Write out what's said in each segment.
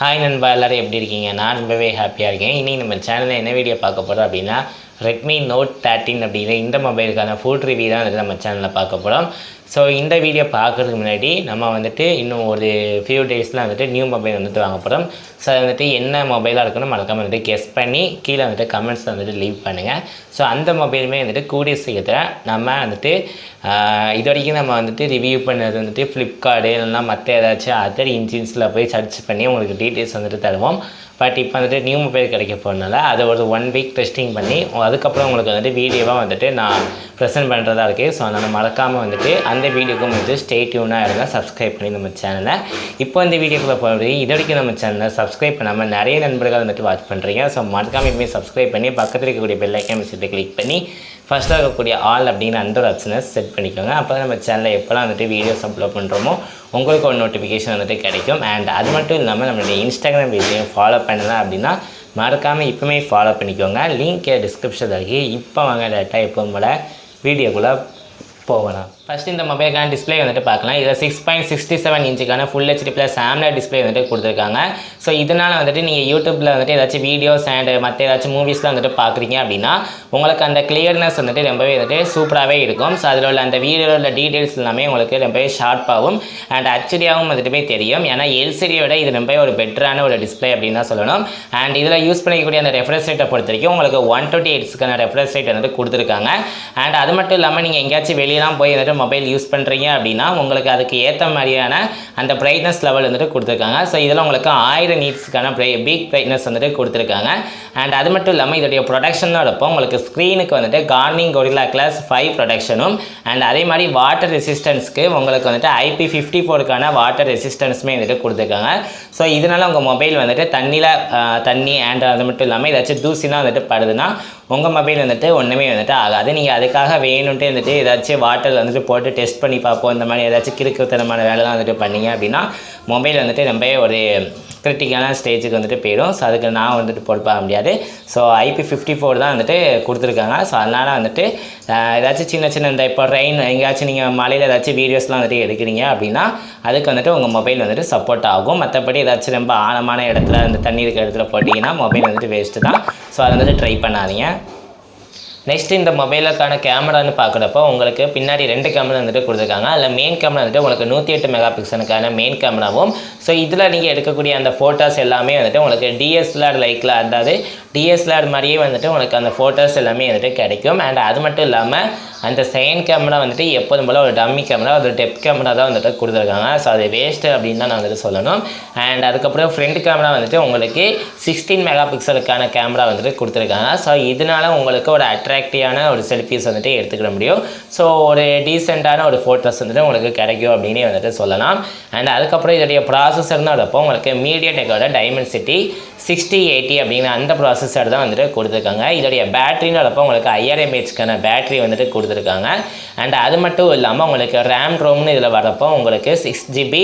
Hi நண்பா, எல்லோரும் எப்படி இருக்கீங்க? நான் ரொம்பவே ஹாப்பியாக இருக்கேன். இன்றைக்கி நம்ம சேனலில் என்ன வீடியோ பார்க்க போகிறோம் அப்படின்னா, ரெட்மி நோட் 13 அப்படிங்கிற இந்த மொபைலுக்கான ஃபுல் ரிவ்யூ தான் வந்துட்டு நம்ம சேனலில் பார்க்க போகிறோம். ஸோ இந்த வீடியோ பார்க்குறதுக்கு முன்னாடி நம்ம வந்துட்டு இன்னும் ஒரு ஃபியூ டேஸில் வந்துட்டு நியூ மொபைல் வந்துட்டு வாங்க போகிறோம். ஸோ அது வந்துட்டு என்ன மொபைலாக இருக்குன்னு மறக்காமல் வந்துட்டு கெஸ் பண்ணி கீழே வந்துட்டு கமெண்ட்ஸில் வந்துட்டு லீவ் பண்ணுங்கள். ஸோ அந்த மொபைலுமே வந்துட்டு கூடிய சீக்கிரத்தில் நம்ம வந்துட்டு இது வரைக்கும் நம்ம வந்துட்டு ரிவ்யூ பண்ணது வந்துட்டு ஃப்ளிப்கார்டு இல்லைனா மற்ற ஏதாச்சும் அதர் இன்ஜின்ஸில் போய் சர்ச் பண்ணி உங்களுக்கு டீட்டெயில்ஸ் வந்துட்டு தருவோம். பட் இப்போ வந்துட்டு நியூ மொபைல் கிடைக்க போகிறதுனால அதை ஒரு 1 வீக் டெஸ்டிங் பண்ணி அதுக்கப்புறம் உங்களுக்கு வந்துட்டு வீடியோவாக வந்துட்டு நான் ப்ரெசென்ட் பண்ணுறதா இருக்குது. ஸோ அதனால் மறக்காமல் வந்துட்டு அந்த வீடியோக்கும் வந்துட்டு ஸ்டே டியூனாக இருங்க, சப்ஸ்கிரைப் பண்ணி நம்ம சேனலை. இப்போ இந்த வீடியோக்குள்ளே போகிறது இது வரைக்கும் நம்ம சேனலை சப்ஸ்கிரைப் பண்ணாமல் நிறைய நண்பர்கள் வந்துட்டு வாட்ச் பண்ணுறீங்க. ஸோ மறக்காமல் இப்போமே சப்ஸ்கிரைப் பண்ணி பக்கத்தில் இருக்கக்கூடிய பெல் ஐக்கான் செட்டை கிளிக் பண்ணி ஃபஸ்ட்டாக இருக்கக்கூடிய ஆல் அப்படிங்கிற அந்த ஒரு ஆப்ஷனை செட் பண்ணிக்கோங்க. அப்போ தான் நம்ம சேனலில் எப்போலாம் வந்துட்டு வீடியோஸ் அப்லோட் பண்ணுறோமோ உங்களுக்கு ஒரு நோட்டிஃபிகேஷன் வந்துட்டு கிடைக்கும். அண்ட் அது மட்டும் இல்லாமல் நம்மளுடைய இன்ஸ்டாகிராம் பேஜையும் ஃபாலோ பண்ணலாம் அப்படின்னா மறக்காமல் இப்போமே ஃபாலோ பண்ணிக்கோங்க. லிங்க் டிஸ்கிரிப்ஷனில் இருக்குது. இப்போ வாங்க டேரெக்டாக எப்போவும் போல் வீடியோக்குள்ளே போகலாம். ஃபஸ்ட்டு இந்த மொபைலுக்கான டிஸ்பிளே வந்துட்டு பார்க்கலாம். இதில் 6.67 இன்ச்சுக்கான full HD plus AMOLED display வந்துட்டு கொடுத்துருக்காங்க. ஸோ இதனால் வந்துட்டு நீங்கள் யூடியூப்பில் வந்துட்டு ஏதாச்சும் வீடியோஸ் அண்ட் மற்ற ஏதாச்சும் மூவிஸ்லாம் வந்துட்டு பார்க்குறீங்க அப்படின்னா உங்களுக்கு அந்த கிளியர்னஸ் வந்துட்டு ரொம்பவே வந்துட்டு சூப்பராகவே இருக்கும். ஸோ அதில் உள்ள அந்த வீடியோவில் டீட்டெயில்ஸ் எல்லாமே உங்களுக்கு ரொம்பவே ஷார்ப்பாகவும் அண்ட் ஹெச்டியாகவும் வந்துட்டு போய் தெரியும். ஏன்னா எல்சிடியை விட இது ரொம்பவே ஒரு பெட்டரான ஒரு டிஸ்பிளே அப்படின்னு தான் சொல்லணும். அண்ட் இதில் யூஸ் பண்ணிக்கக்கூடிய அந்த ரெஃப்ரெஷ் ரேட்டை பொறுத்த வரைக்கும் உங்களுக்கு 120 ஹெர்ட்ஸ்க்கான ரெஃப்ரெஷ் ரேட் வந்துட்டு கொடுத்துருக்காங்க. அண்ட் அது மட்டும் இல்லாமல் நீங்கள் எங்கேயாச்சும் வெளியெல்லாம் போய் வந்துட்டு மொபைல் யூஸ் பண்ணுறீங்க அப்படின்னா உங்களுக்கு அதுக்கு ஏற்ற மாதிரியான அந்த பிரைட்னஸ் லெவல் வந்துட்டு கொடுத்துருக்காங்க. ஸோ இதில் உங்களுக்கு 1000 நீட்ஸ்க்கான பிக் பிரைட்னஸ் வந்துட்டு கொடுத்துருக்காங்க. அண்ட் அது மட்டும் இல்லாமல் இதோடைய ப்ரொடக்ஷனோட இருப்போம் உங்களுக்கு ஸ்க்ரீனுக்கு வந்துட்டு கார்னிங் Gorilla Glass 5 ப்ரொடக்ஷனும் அண்ட் அதே மாதிரி வாட்டர் ரெசிஸ்டன்ஸ்க்கு உங்களுக்கு வந்துட்டு IP54க்கான வாட்டர் ரெசிஸ்டன்ஸுமே வந்துட்டு கொடுத்துருக்காங்க. ஸோ இதனால் உங்கள் மொபைல் வந்துட்டு தண்ணி அண்ட் அது மட்டும் இல்லாமல் ஏதாச்சும் தூசினா வந்துட்டு படுதுன்னா உங்கள் மொபைல் வந்துட்டு ஒன்றுமே வந்துட்டு ஆகாது. நீங்கள் அதுக்காக வேணுன்ட்டு வந்துட்டு ஏதாச்சும் வாட்டர் வந்துட்டு போட்டு டெஸ்ட் பண்ணி பார்ப்போம் இந்த மாதிரி ஏதாச்சும் கிறுக்குத்தனமான வேலைலாம் வந்துட்டு பண்ணிங்க அப்படின்னா மொபைல் வந்துட்டு ரொம்பவே ஒரு கிரிட்டிக்கலான ஸ்டேஜுக்கு வந்துட்டு போயிடும். ஸோ அதுக்கு நான் வந்துட்டு பொறுப்பாக முடியாது. ஸோ IP54 தான் வந்துட்டு கொடுத்துருக்காங்க. ஸோ அதனால் வந்துட்டு ஏதாச்சும் சின்ன இந்த இப்போ ரெயின் எங்கேயாச்சும் நீங்கள் மலையில் ஏதாச்சும் வீடியோஸ்லாம் வந்துட்டு எடுக்கிறீங்க அப்படின்னா அதுக்கு வந்துட்டு உங்கள் மொபைல் வந்துட்டு சப்போர்ட் ஆகும். மற்றபடி ஏதாச்சும் ரொம்ப ஆழமான இடத்துல அந்த தண்ணி இருக்கிற இடத்துல போட்டிங்கன்னா மொபைல் வந்துட்டு வேஸ்ட்டு தான். ஸோ அதை வந்துட்டு ட்ரை பண்ணாதீங்க. நெக்ஸ்ட் இந்த மொபைலுக்கான கேமரான்னு பார்க்குறப்போ உங்களுக்கு பின்னாடி 2 கேமரா வந்துட்டு கொடுத்துருக்காங்க. அதில் மெயின் கேமரா வந்துட்டு உங்களுக்கு 108 மெகா பிக்சலுக்கான மெயின் கேமராவும் ஸோ இதில் நீங்கள் எடுக்கக்கூடிய அந்த ஃபோட்டோஸ் எல்லாமே வந்துட்டு உங்களுக்கு DSLR லைக்கில் அதாவது DSLR மாதிரியே வந்துட்டு உங்களுக்கு அந்த ஃபோட்டோஸ் எல்லாமே வந்துட்டு கிடைக்கும். அண்ட் அது மட்டும் இல்லாமல் அந்த செகண்ட் கேமரா வந்துட்டு எப்போதும் போல் ஒரு டம்மி கேமரா ஒரு டெப்த் கேமரா தான் வந்துட்டு கொடுத்துருக்காங்க. ஸோ அது வேஸ்ட்டு அப்படின்னு தான் நான் வந்துட்டு சொல்லணும். அண்ட் அதுக்கப்புறம் ஃப்ரண்ட் கேமரா வந்துட்டு உங்களுக்கு 16 மெகா பிக்சலுக்கான கேமரா வந்துட்டு கொடுத்துருக்காங்க. ஸோ இதனால் உங்களுக்கு ஒரு அட்ராக்டிவான ஒரு செல்ஃபீஸ் வந்துட்டு எடுத்துக்கிட முடியும். ஸோ ஒரு டீசெண்டான ஒரு ஃபோட்டோஸ் வந்துட்டு உங்களுக்கு கிடைக்கும் அப்படின்னே வந்துட்டு சொல்லலாம். அண்ட் அதுக்கப்புறம் இதோடைய ப்ராசஸர்னு வரப்போ உங்களுக்கு மீடியாடெக்கோட டைமென்சிட்டி 6080 அப்படிங்கிற அந்த ப்ராசஸர் தான் வந்துட்டு கொடுத்துருக்காங்க. இதோடைய பேட்டரின்னு வரப்போ உங்களுக்கு 5000 mAhக்கான பேட்டரி வந்துட்டு கொடுத்துருக்காங்க. அண்ட் அது மட்டும் இல்லாமல் உங்களுக்கு ரேம் ரோம்னு இதில் வரப்போ உங்களுக்கு 6GB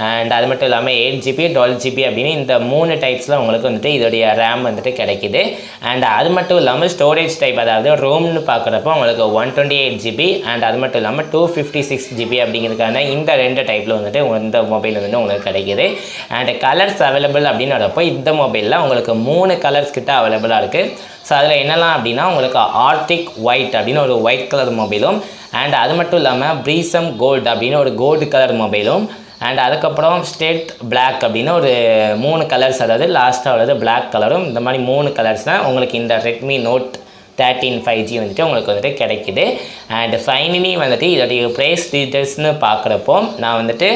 அண்ட் அது மட்டும் இல்லாமல் 8GB 12GB அப்படின்னு இந்த 3 டைப்ஸில் உங்களுக்கு வந்துட்டு இதோடைய ரேம் வந்துட்டு கிடைக்கிது. அண்ட் அது மட்டும் இல்லாமல் ஸ்டோரேஜ் டைப் அதாவது ரோம்னு பார்க்குறப்போ உங்களுக்கு 128GB அண்ட் அது மட்டும் இல்லாமல் 256GB அப்படிங்கிறதுக்கான இந்த 2 டைப்பில் வந்துட்டு இந்த மொபைல் வந்துட்டு உங்களுக்கு கிடைக்கிது. அண்ட் கலர்ஸ் அவைலபிள் அப்படின்னு வரப்போ இந்த மொபைலில் உங்களுக்கு 3 கலர்ஸ் கிட்ட அவைலபிளாக இருக்குது. ஸோ அதில் என்னெல்லாம் அப்படின்னா உங்களுக்கு ஆர்டிக் ஒயிட் அப்படின்னு ஒரு ஒயிட் கலர் மொபைலும் அண்ட் அது மட்டும் இல்லாமல் ப்ரீசம் கோல்டு அப்படின்னு ஒரு கோல்டு கலர் மொபைலும் அண்ட் அதுக்கப்புறம் ஸ்டேட் பிளாக் அப்படின்னு ஒரு 3 கலர்ஸ் அதாவது லாஸ்ட்டாக உள்ளது பிளாக் கலரும் இந்த மாதிரி 3 கலர்ஸ் தான் உங்களுக்கு இந்த ரெட்மி நோட் 13 5G வந்துட்டு உங்களுக்கு வந்துட்டு கிடைக்கிது. அண்ட் ஃபைனலி வந்துட்டு இதோடைய ப்ரைஸ் டீட்டெயில்ஸ்னு பார்க்குறப்போ நான் வந்துட்டு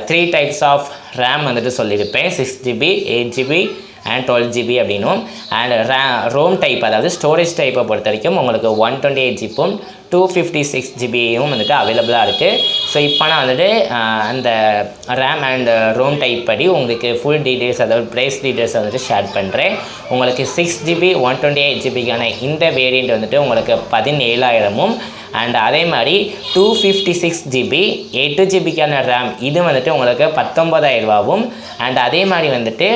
3 டைப்ஸ் ஆஃப் ரேம் வந்துட்டு சொல்லியிருப்பேன். 6GB 8GB அண்ட் 12GB அப்படின்னும் அண்ட் ரோம் டைப் அதாவது ஸ்டோரேஜ் டைப்பை பொறுத்த வரைக்கும் உங்களுக்கு 128GB 256GBயும் வந்துட்டு அவைலபிளாக இருக்குது. ஸோ இப்போ நான் வந்துட்டு அந்த ரேம் அண்ட் ரோம் டைப் படி உங்களுக்கு ஃபுல் டீட்டெயில்ஸ் அதாவது ப்ரைஸ் டீட்டெயில்ஸ் வந்துட்டு ஷேர் பண்ணுறேன். உங்களுக்கு 6GB 128GBக்கான இந்த வேரியண்ட் வந்துட்டு உங்களுக்கு 17,000ம் அண்ட் அதே மாதிரி 256GB 8GBக்கான ரேம் இது வந்துட்டு உங்களுக்கு 19,000 அண்ட் அதே மாதிரி வந்துட்டு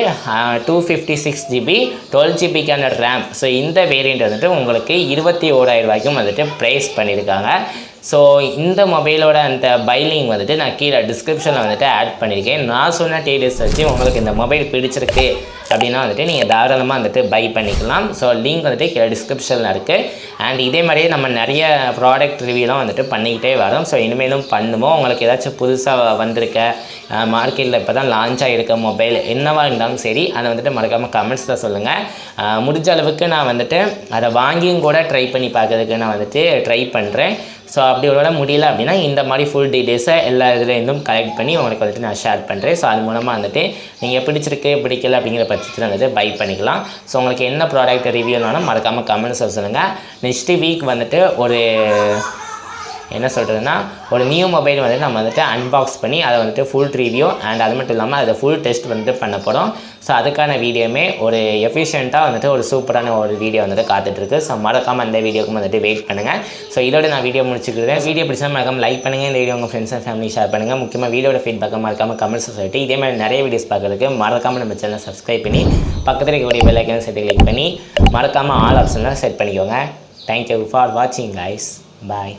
256GB 12GBக்கான ரேம் ஸோ இந்த வேரியண்ட் வந்துட்டு உங்களுக்கு 21,000 வந்துட்டு ப்ரைஸ் பண்ணியிருக்காங்க. ஸோ இந்த மொபைலோட அந்த பைலிங் வந்துட்டு நான் கீழே டிஸ்கிரிப்ஷனில் வந்துட்டு ஆட் பண்ணியிருக்கேன். நான் சொன்ன டீடைல்ஸ் வச்சு உங்களுக்கு இந்த மொபைல் பிடிச்சிருக்கு அப்படின்னா வந்துட்டு நீங்கள் தாராளமாக வந்துட்டு பை பண்ணிக்கலாம். ஸோ லிங்க் வந்துட்டு கீழே டிஸ்கிரிப்ஷனில் இருக்குது. அண்ட் இதே மாதிரியே நம்ம நிறைய ப்ராடக்ட் ரிவ்யூலாம் வந்துட்டு பண்ணிக்கிட்டே வரோம். ஸோ இனிமேலும் பண்ணுவோம். உங்களுக்கு ஏதாச்சும் புதுசாக வந்திருக்க மார்க்கெட்டில் இப்போ தான் லான்ச் ஆகிருக்க மொபைல் என்னவாக இருந்தாலும் சரி, அதை வந்துட்டு மறக்காமல் கமெண்ட்ஸில் சொல்லுங்கள். முடிஞ்ச அளவுக்கு நான் வந்துட்டு அதை வாங்கியும் கூட ட்ரை பண்ணி பார்க்கறதுக்கு நான் வந்துட்டு ட்ரை பண்ணுறேன். ஸோ அப்படி ஒரு முடியல அப்படின்னா இந்த மாதிரி ஃபுல் டீட்டெயில்ஸை எல்லா இதுலேருந்தும் கலெக்ட் பண்ணி உங்களுக்கு வந்துட்டு நான் ஷேர் பண்ணுறேன். ஸோ அது மூலமாக வந்துட்டு நீங்கள் பிடிச்சிருக்கு பிடிக்கல அப்படிங்கிற பட்சத்தில் வந்துட்டு பை பண்ணிக்கலாம். ஸோ உங்களுக்கு என்ன ப்ராடக்ட் ரிவ்யூனாலும் மறக்காமல் கமெண்ட்ஸில் சொல்லுங்கள். நெக்ஸ்ட் வீக் வந்துட்டு ஒரு என்ன சொல்கிறதுனா ஒரு நியூ மொபைல் வந்துட்டு நம்ம வந்துட்டு அன்பாக்ஸ் பண்ணி அதை வந்துட்டு ஃபுல் ரிவ்யூ அண்ட் அது மட்டும் இல்லாமல் அதை ஃபுல் டெஸ்ட் வந்துட்டு பண்ண போகிறோம். ஸோ அதுக்கான வீடியோமே ஒரு எஃபிஷியண்ட்டாக வந்துட்டு ஒரு சூப்பரான ஒரு வீடியோ வந்துட்டு காத்துட்ருக்கு. ஸோ மறக்காமல் அந்த வீடியோக்கும் வந்துட்டு வெயிட் பண்ணுங்கள். ஸோ இதோட நான் வீடியோ முடிச்சுக்கிறேன். வீடியோ பிடிச்சா மறக்காமல் லைக் பண்ணுங்கள். இந்த வீடியோ உங்கள் ஃப்ரெண்ட்ஸ் அண்ட் ஃபேமிலி ஷேர் பண்ணுங்கள். முக்கியமாக வீடியோட ஃபீட்பேக்கை மறக்காமல் கமெண்ட்ஸ் சொல்லிட்டு இதே மாதிரி நிறைய வீடியோஸ் பார்க்குறதுக்கு மறக்காமல் நம்ம சேனலை சப்ஸ்கிரைப் பண்ணி பக்கத்தில் இருக்கக்கூடிய பெல் ஐக்கனை செட் கிளிக் பண்ணி மறக்காமல் ஆல் ஆப்ஷனில் செட் பண்ணிக்கோங்க. தேங்க்யூ ஃபார் வாட்சிங் கைஸ். பாய்.